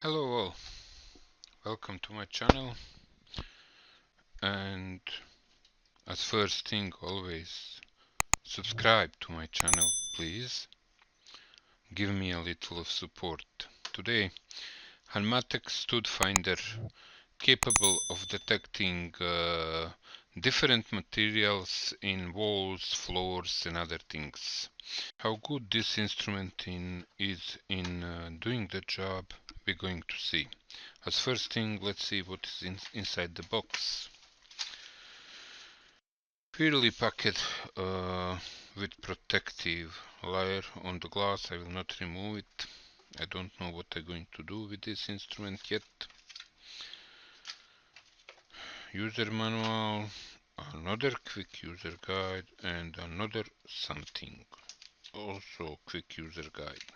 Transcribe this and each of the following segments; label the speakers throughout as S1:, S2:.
S1: Hello all, welcome to my channel, and as first thing always subscribe to my channel, please. Give me a little of support. Today Hanmatek Stud Finder, capable of detecting different materials in walls, floors and other things. How good this instrument is in doing the job, we're going to see. As first thing, let's see what is inside the box. Clearly packed with protective layer on the glass. I will not remove it. I don't know what I'm going to do with this instrument yet. User manual, another quick user guide and another something. Also quick user guide.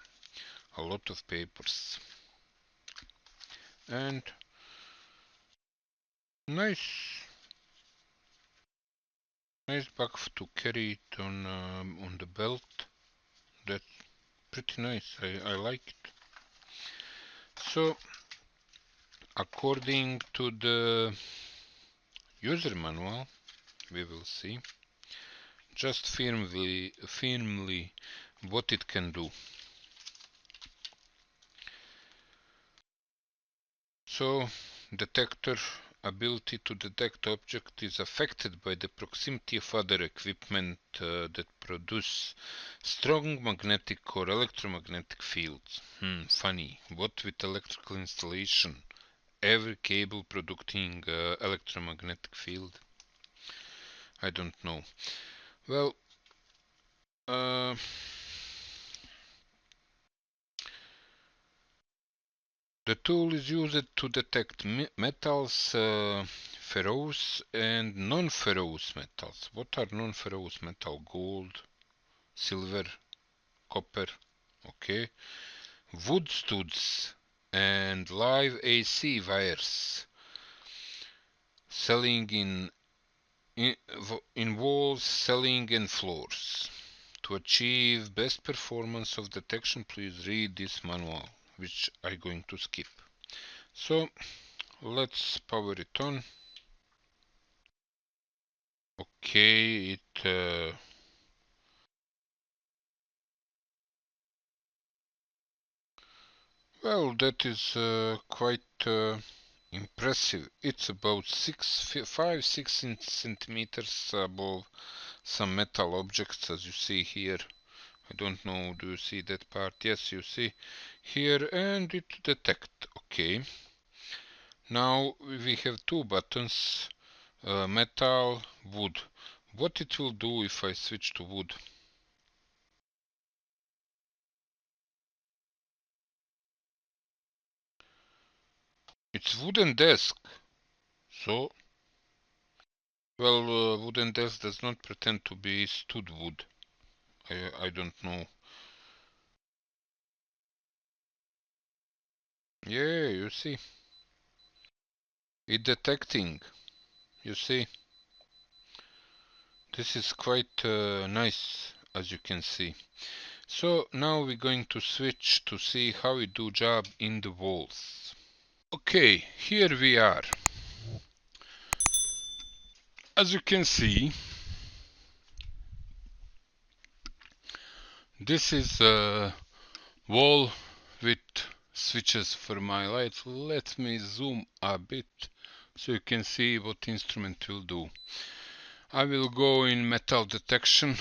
S1: A lot of papers. And nice bag to carry it on the belt. That's pretty nice. I like it. So according to the user manual, we will see just firmly what it can do. So detector ability to detect object is affected by the proximity of other equipment that produce strong magnetic or electromagnetic fields. Funny. What with electrical installation? Every cable producing electromagnetic field? I don't know. Well, the tool is used to detect metals, ferrous and non-ferrous metals. What are non-ferrous metals? Gold, silver, copper, okay. Wood studs and live AC wires. Selling in walls, ceiling and floors. To achieve best performance of detection, please read this manual, which I'm going to skip. So let's power it on. Okay, well, that is quite impressive. It's about 5-6 centimeters above some metal objects, as you see here. I don't know, do you see that part? Yes, you see here, and it detect. Okay. Now we have two buttons, metal, wood. What it will do if I switch to wood? It's wooden desk. So, well, wooden desk does not pretend to be stud wood. I don't know. Yeah, you see. It detecting. You see. This is quite nice, as you can see. So now we're going to switch to see how it do job in the walls. Okay, here we are. As you can see, this is a wall with switches for my lights. Let me zoom a bit so you can see what instrument will do. I will go in metal detection.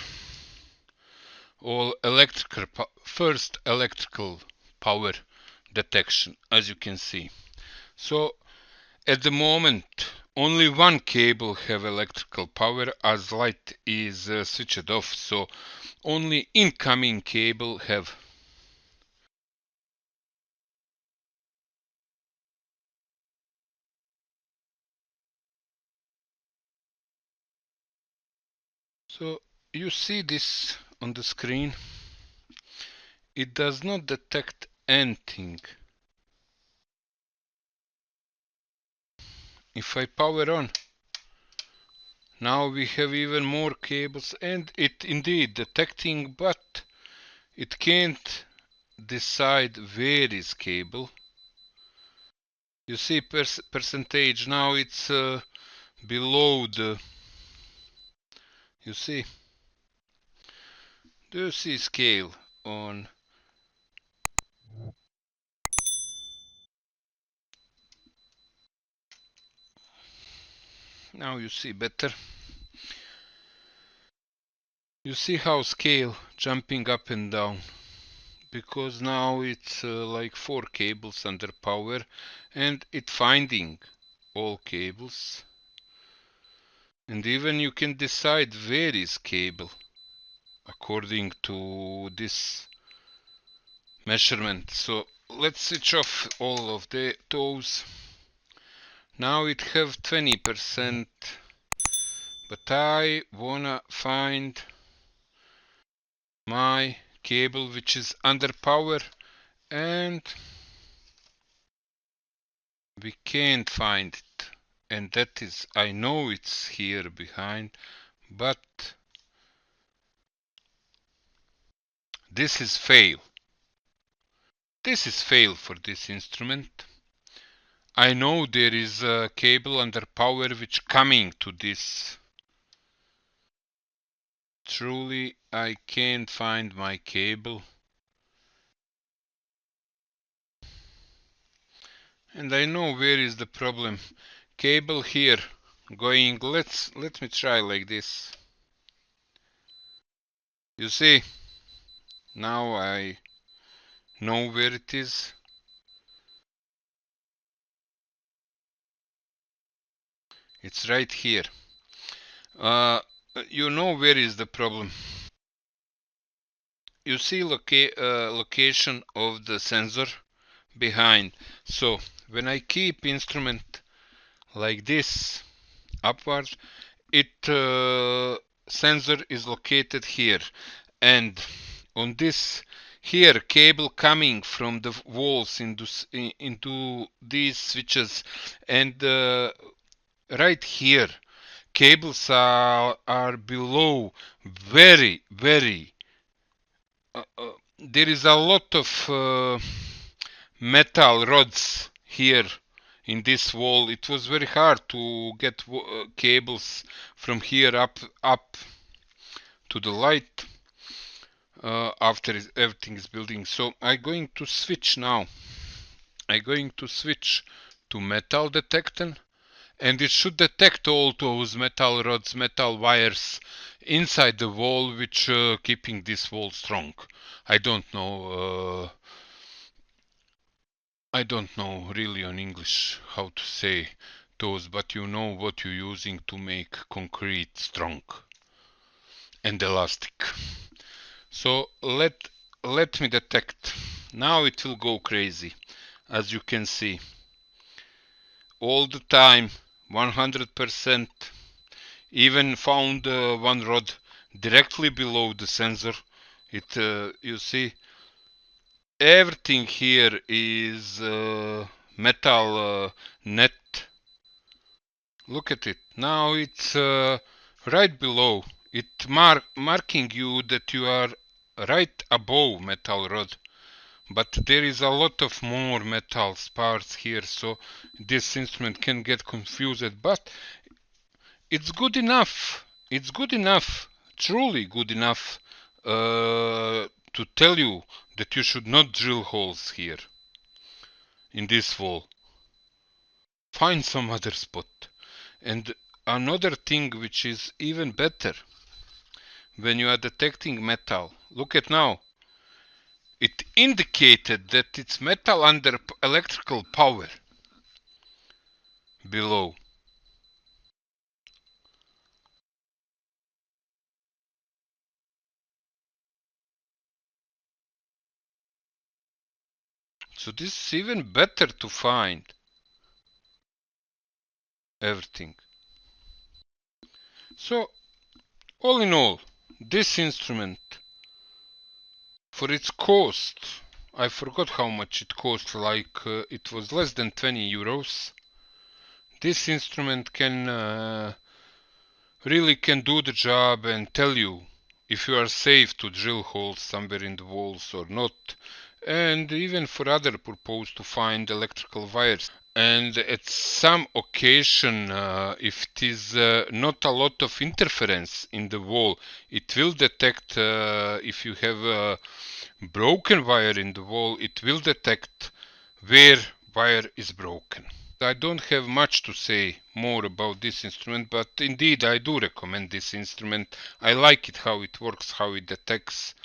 S1: All electrical, first electrical power detection, as you can see. So at the moment only one cable have electrical power as light is switched off, so only incoming cable have. So you see this on the screen. It does not detect anything. If I power on, now we have even more cables, and it indeed detecting, but it can't decide where is cable. You see percentage, now it's below the, you see, do you see scale on? Now you see better. You see how scale jumping up and down, because now it's like 4 cables under power, and it finding all cables, and even you can decide where is cable according to this measurement. So let's switch off all of those. Now it have 20%, but I wanna find my cable which is under power, and we can't find it. And that is, I know it's here behind, but this is fail. This is fail for this instrument. I know there is a cable under power which coming to this. Truly, I can't find my cable. And I know where is the problem. Cable here going, let me try like this. You see, now I know where it is. It's right here. You know where is the problem. You see location of the sensor behind. So when I keep instrument like this upwards, it sensor is located here, and on this here cable coming from the walls into these switches, and right here cables are below, very there is a lot of metal rods here in this wall. It was very hard to get cables from here up to the light after everything is building. So I'm going to switch now. I'm going to switch to metal detector, and it should detect all those metal rods, metal wires inside the wall, which keeping this wall strong. I don't know really on English how to say those, but you know what you're using to make concrete strong and elastic. So let me detect. Now it will go crazy, as you can see. All the time, 100%. Even found one rod directly below the sensor. It you see, everything here is metal net. Look at it. Now it's right below. It marking you that you are right above metal rod. But there is a lot of more metal parts here, so this instrument can get confused. But it's good enough. It's good enough. Truly good enough to tell you that you should not drill holes here in this wall. Find some other spot. And another thing which is even better, when you are detecting metal, look at now. It indicated that it's metal under electrical power below. So this is even better to find everything. So all in all, this instrument, for its cost, I forgot how much it cost, like it was less than 20 euros. This instrument can really can do the job and tell you if you are safe to drill holes somewhere in the walls or not. and even for other purpose to find electrical wires. And at some occasion, if it is not a lot of interference in the wall, it will detect, if you have a broken wire in the wall, it will detect where wire is broken. I don't have much to say more about this instrument, but indeed I do recommend this instrument. I like it, how it works, how it detects.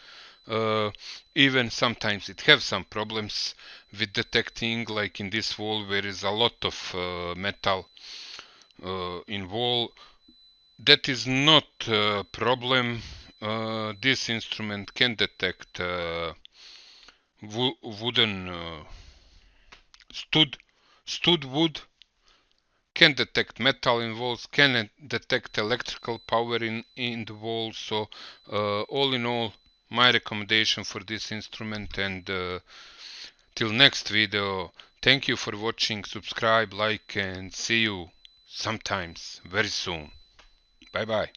S1: Even sometimes it has some problems with detecting, like in this wall where is a lot of metal in wall. That is not a problem. This instrument can detect wooden stud wood, can detect metal in walls, can detect electrical power in the wall. So all in all, my recommendation for this instrument. And till next video, thank you for watching, subscribe, like, and see you sometimes very soon. Bye bye.